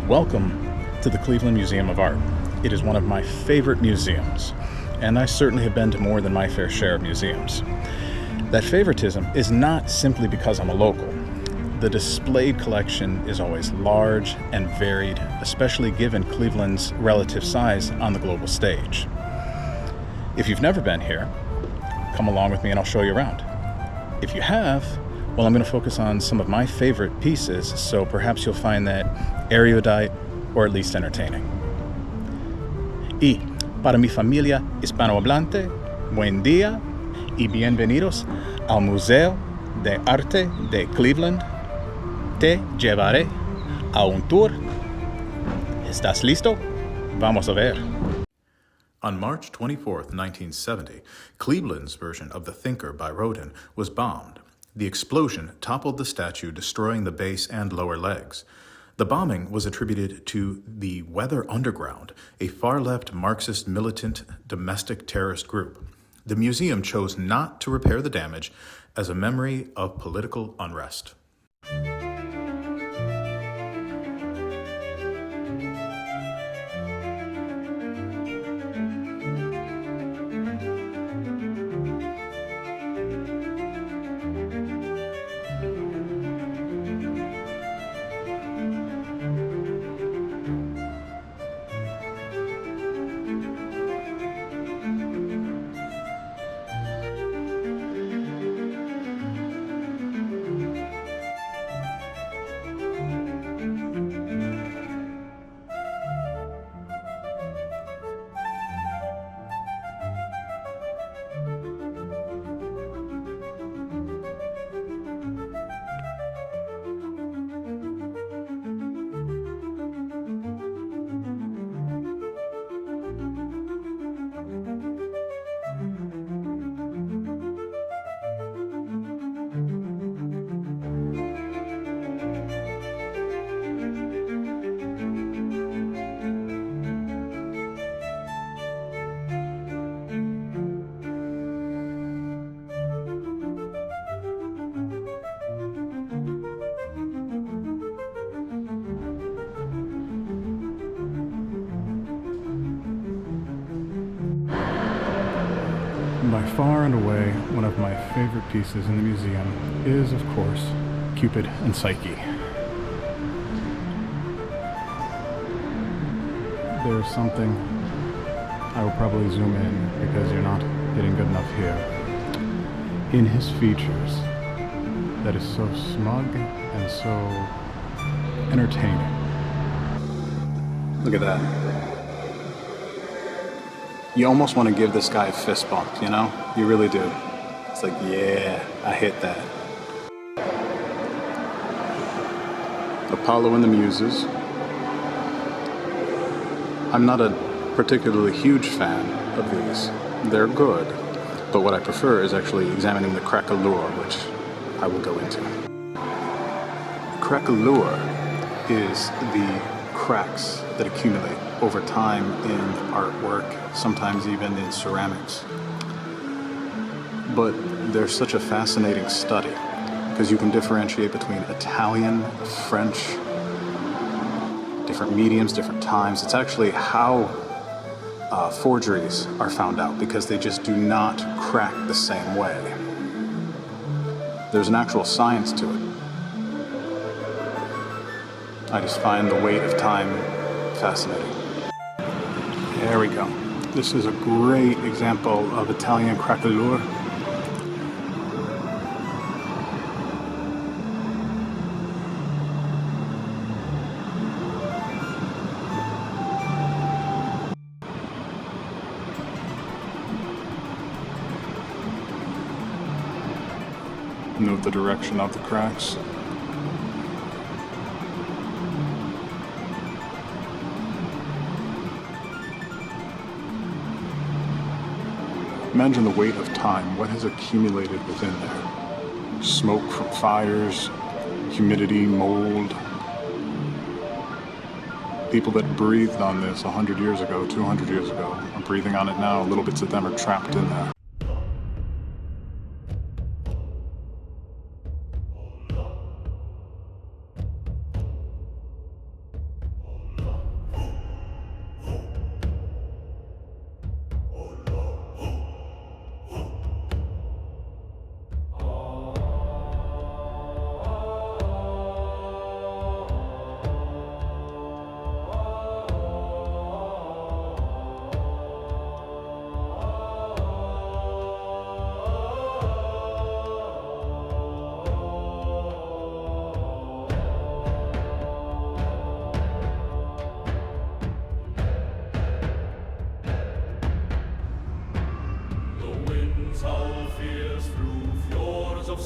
Welcome to the Cleveland Museum of Art. It is one of my favorite museums, and I certainly have been to more than my fair share of museums. That favoritism is not simply because I'm a local. The displayed collection is always large and varied, especially given Cleveland's relative size on the global stage. If you've never been here, come along with me and I'll show you around. If you have, well, I'm going to focus on some of my favorite pieces, so perhaps you'll find that erudite or at least entertaining. Y para mi familia hispanohablante, buen día y bienvenidos al Museo de Arte de Cleveland. Te llevaré a un tour. ¿Estás listo? Vamos a ver. On March 24, 1970, Cleveland's version of The Thinker by Rodin was bombed. The explosion toppled the statue, destroying the base and lower legs. The bombing was attributed to the Weather Underground, a far-left Marxist militant domestic terrorist group. The museum chose not to repair the damage as a memory of political unrest. By far and away, one of my favorite pieces in the museum is, of course, Cupid and Psyche. There's something, I will probably zoom in because you're not getting good enough here, in his features that is so smug and so entertaining. Look at that. You almost want to give this guy a fist bump, you know? You really do. It's like, yeah, I hit that. Apollo and the Muses. I'm not a particularly huge fan of these. They're good, but what I prefer is actually examining the craquelure, which I will go into. Craquelure is the cracks that accumulate over time in artwork, sometimes even in ceramics. But they're such a fascinating study because you can differentiate between Italian, French, different mediums, different times. It's actually how forgeries are found out because they just do not crack the same way. There's an actual science to it. I just find the weight of time fascinating. There we go. This is a great example of Italian craquelure. Note the direction of the cracks. Imagine the weight of time, what has accumulated within there. Smoke from fires, humidity, mold. People that breathed on this 100 years ago, 200 years ago, are breathing on it now. Little bits of them are trapped in there.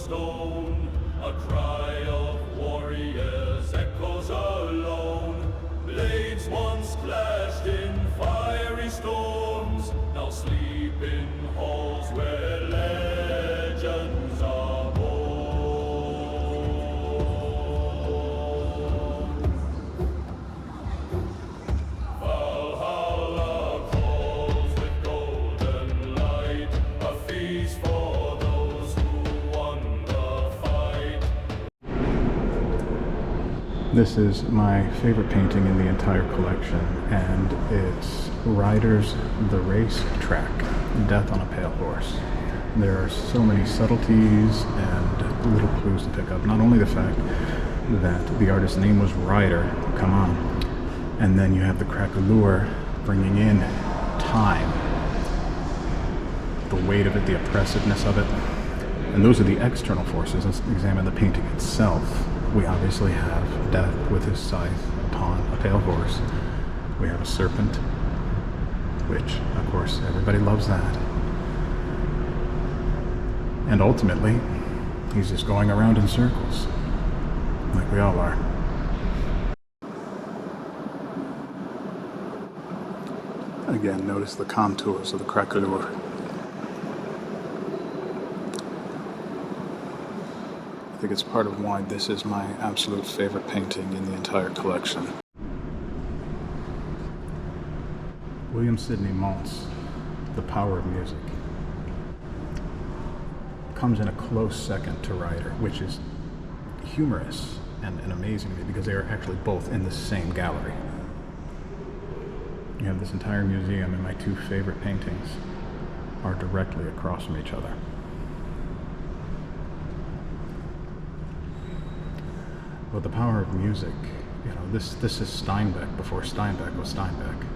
stone, a cry of warriors echoes alone. Blades once clashed in fiery storms, now sleep in halls where legends are born. Valhalla calls with golden light, a feast for those who won the fight. This is my favorite painting in the entire collection, and it's Riders the Race Track, Death on a Pale Horse. There are so many subtleties and little clues to pick up. Not only the fact that the artist's name was Rider, come on, and then you have the craquelure bringing in time, the weight of it, the oppressiveness of it, and those are the external forces. Let's examine the painting itself. We obviously have Death with his scythe upon a pale horse. We have a serpent, which, of course, everybody loves that. And ultimately, he's just going around in circles, like we all are. Again, notice the contours of the craquelure. I think it's part of why this is my absolute favorite painting in the entire collection. William Sidney Maltz, The Power of Music, comes in a close second to Rider, which is humorous and amazing to me because they are actually both in the same gallery. You have this entire museum, and my two favorite paintings are directly across from each other. But The Power of Music, you know, this is Steinbeck before Steinbeck was Steinbeck.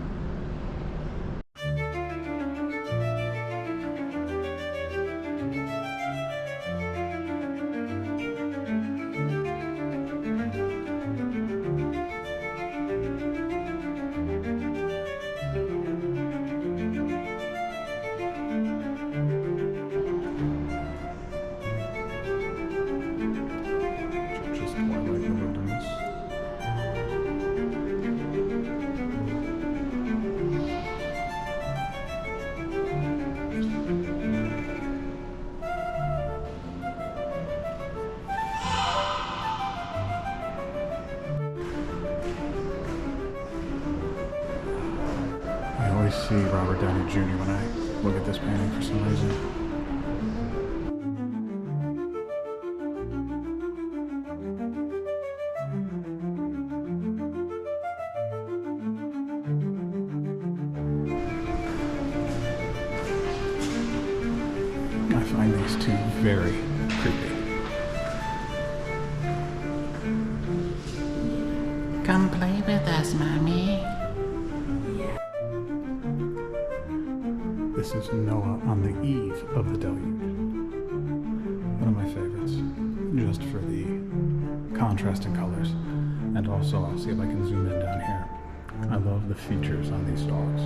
I always see Robert Downey Jr. when I look at this painting for some reason. I find these two very creepy. Come play with us, Mommy. This is Noah on the eve of the deluge. One of my favorites, just for the contrasting colors. And also, I'll see if I can zoom in down here. I love the features on these dogs.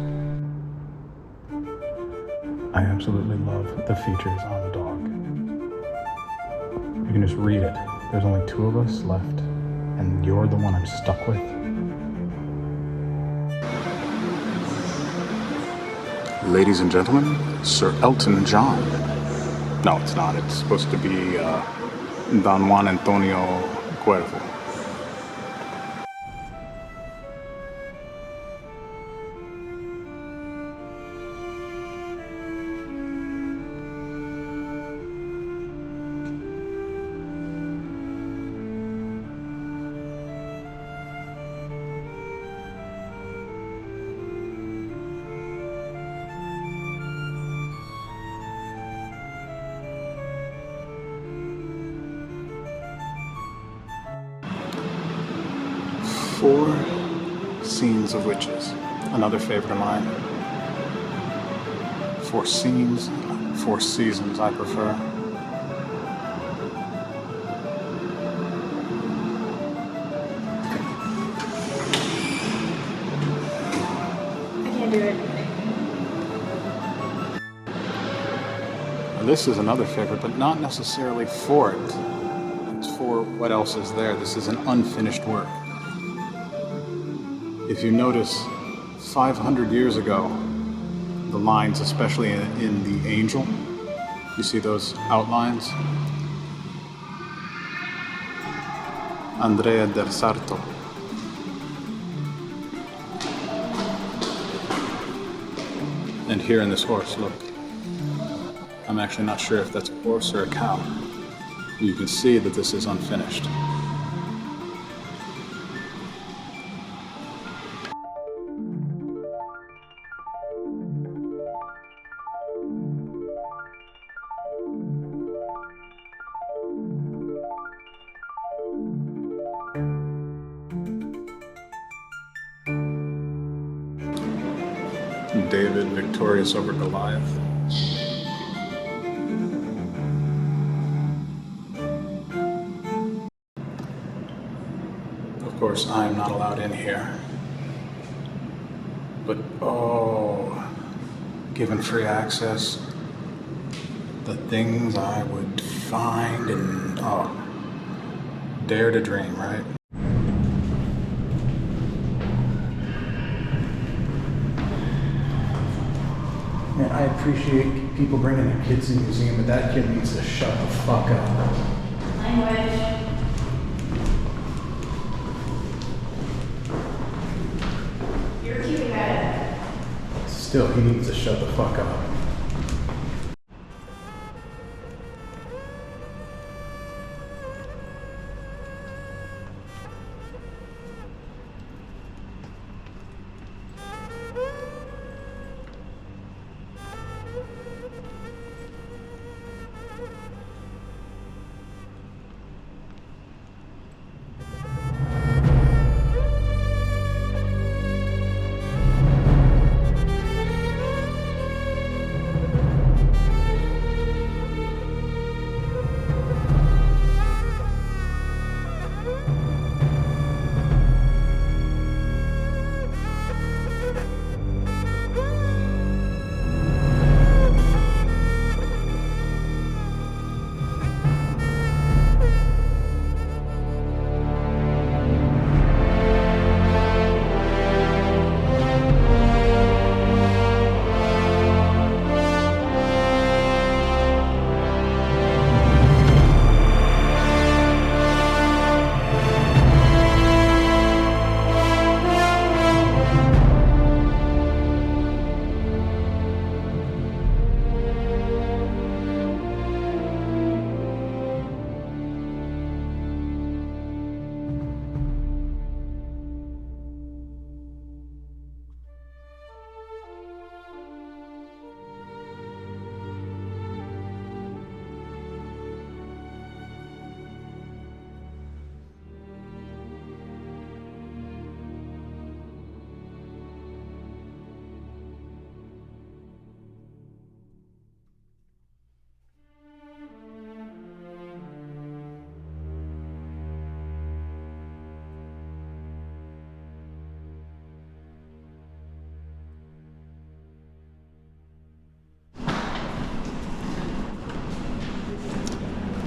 I absolutely love the features on the dog. You can just read it. There's only two of us left, and you're the one I'm stuck with. Ladies and gentlemen, Sir Elton John. No, it's not. It's supposed to be Don Juan Antonio Cuervo. Four Scenes of Witches, another favorite of mine. Four Scenes, Four Seasons, I prefer. I can't do it. I this is another favorite, but not necessarily for it. It's for what else is there. This is an unfinished work. If you notice, 500 years ago, the lines, especially in the angel, you see those outlines? Andrea del Sarto. And here in this horse, look. I'm actually not sure if that's a horse or a cow. You can see that this is unfinished. David victorious over Goliath. Of course, I'm not allowed in here. But, oh, given free access, the things I would find and, oh, dare to dream, right? Man, I appreciate people bringing their kids to the museum, but that kid needs to shut the fuck up. Language. You're keeping at it. Still, he needs to shut the fuck up.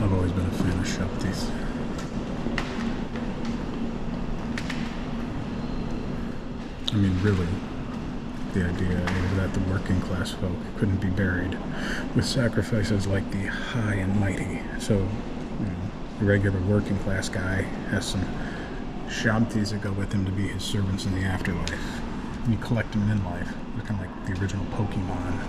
I've always been a fan of Shamhart's. I mean, really, the idea is that the working class folk couldn't be buried with sacrifices like the high and mighty. So, the regular working class guy has some Shamharts that go with him to be his servants in the afterlife. And you collect them in life. They're kind of like the original Pokemon.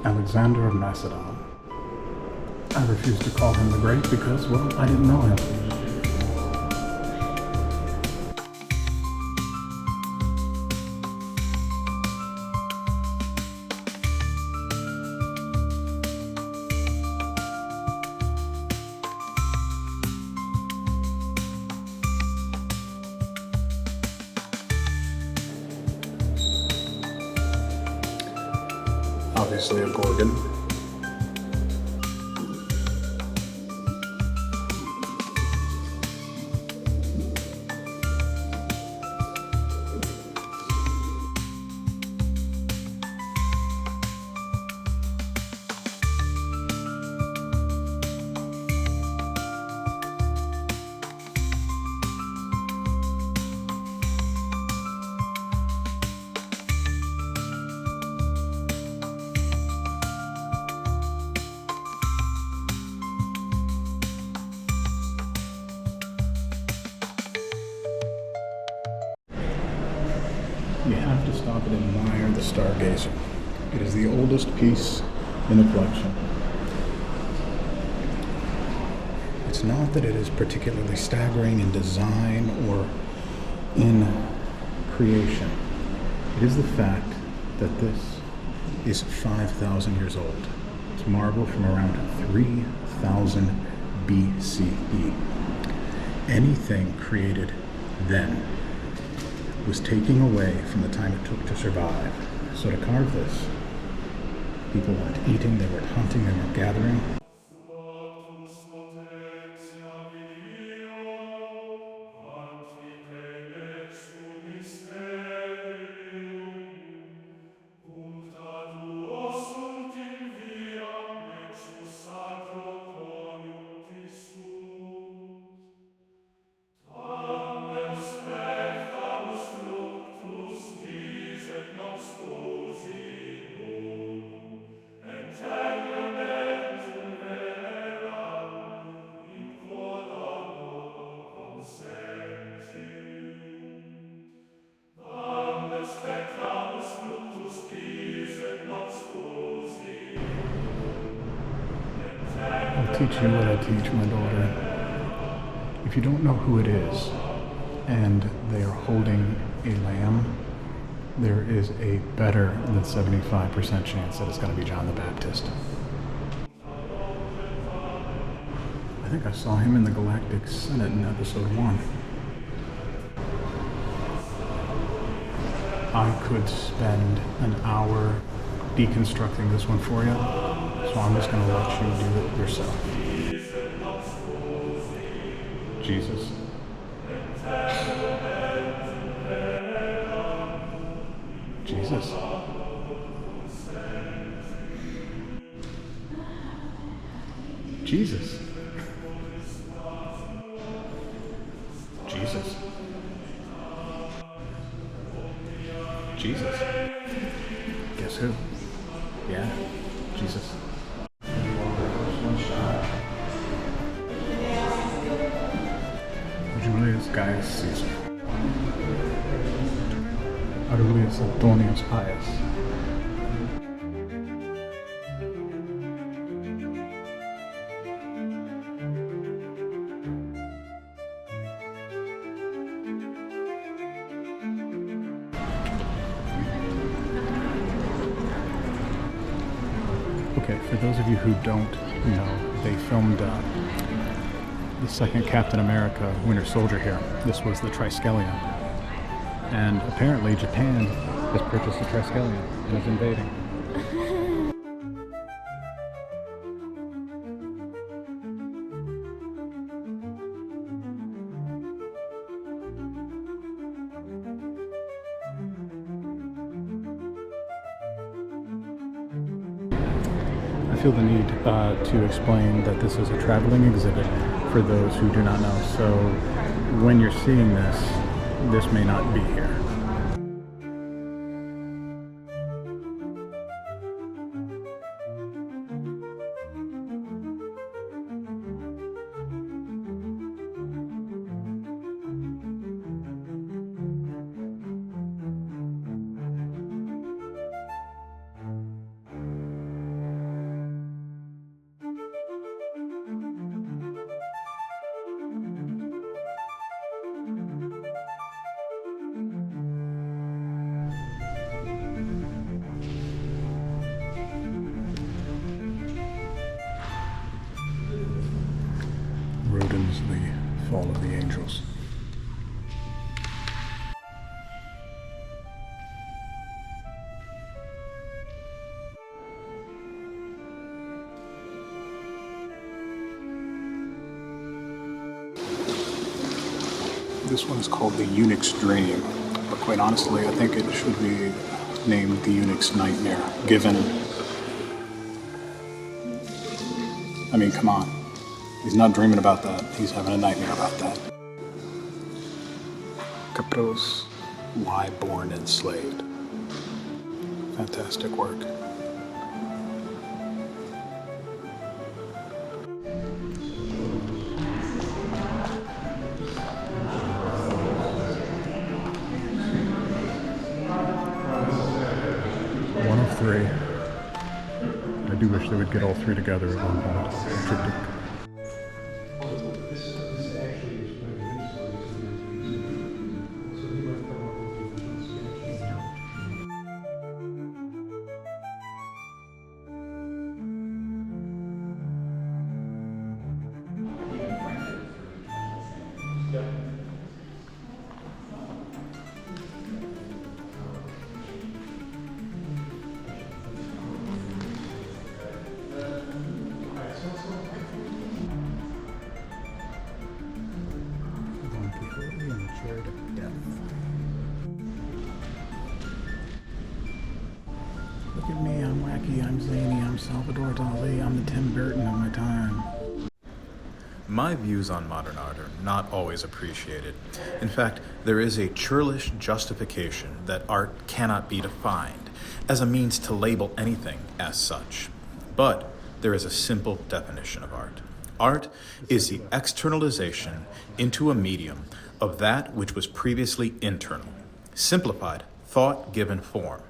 Alexander of Macedon. I refuse to call him the Great because, well, I didn't know him. Obviously a Gorgon. You have to stop and admire the Stargazer. It is the oldest piece in the collection. It's not that it is particularly staggering in design or in creation. It is the fact that this is 5,000 years old. It's marble from around 3000 BCE. Anything created then was taking away from the time it took to survive. So to carve this, people weren't eating, they weren't hunting, they weren't gathering. I'll teach you what I teach my daughter. If you don't know who it is, and they are holding a lamb, there is a better than 75% chance that it's going to be John the Baptist. I think I saw him in the Galactic Senate in episode 1. I could spend an hour deconstructing this one for you, so I'm just going to let you do it yourself. Jesus. Jesus. Jesus. Jesus. Jesus. Guess who? Yeah, Jesus. Julius Gaius Caesar. Aurelius Antonius Pius. Okay, for those of you who don't know, they filmed the second Captain America Winter Soldier here. This was the Triskelion. And apparently Japan has purchased the Triskelion and is invading. I feel the need to explain that this is a traveling exhibit for those who do not know. So when you're seeing this may not be here. Fall of the Angels. This one is called The Eunuch's Dream, but quite honestly, I think it should be named The Eunuch's Nightmare, given... I mean, come on. He's not dreaming about that. He's having a nightmare about that. Capros, Why Born Enslaved. Fantastic work. One of three. I do wish they would get all three together at one point. Triptych. Look at me, I'm wacky, I'm zany, I'm Salvador Dali, I'm the Tim Burton of my time. My views on modern art are not always appreciated. In fact, there is a churlish justification that art cannot be defined as a means to label anything as such. But there is a simple definition of art. Art is the externalization into a medium of that which was previously internal, simplified, thought-given form.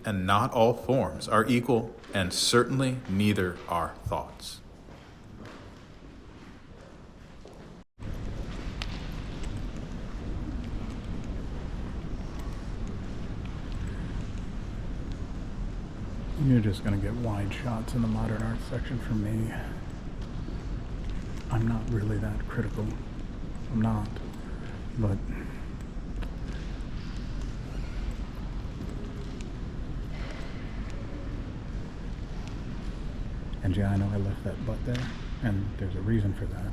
And not all forms are equal, and certainly neither are thoughts. You're just gonna get wide shots in the modern art section from me. I'm not really that critical. I'm not. But and yeah, I know I left that butt there, and there's a reason for that.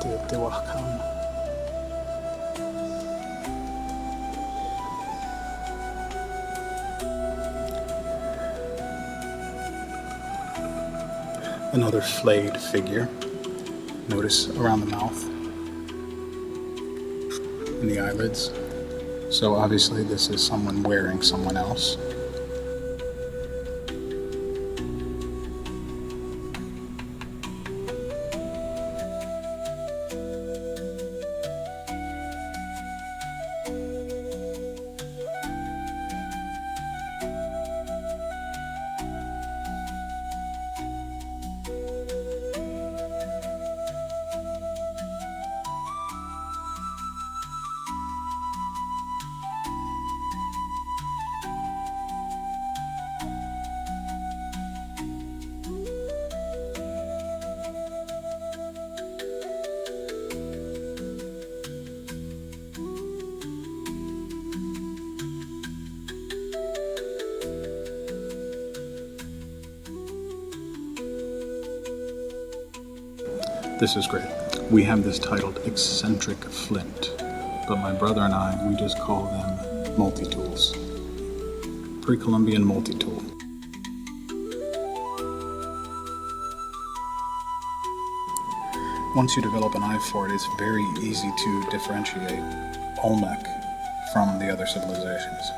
Teotihuacan. Another flayed figure. Notice around the mouth and the eyelids. So obviously this is someone wearing someone else. This is great. We have this titled eccentric flint, but my brother and I, we just call them multi-tools. Pre-Columbian multi-tool. Once you develop an eye for it, it's very easy to differentiate Olmec from the other civilizations.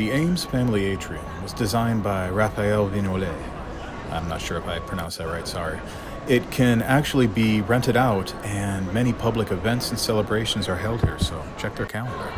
The Ames family atrium was designed by Raphael Vignolet. I'm not sure if I pronounced that right, sorry. It can actually be rented out, and many public events and celebrations are held here, so check their calendar.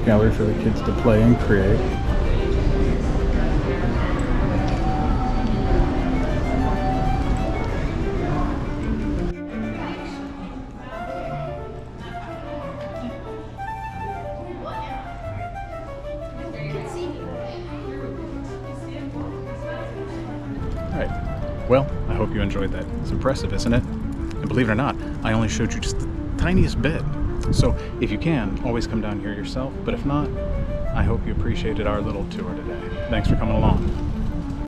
Gallery for the kids to play and create. Alright, well, I hope you enjoyed that. It's impressive, isn't it? And believe it or not, I only showed you just the tiniest bit. So if you can, always come down here yourself, but if not, I hope you appreciated our little tour today. Thanks for coming along.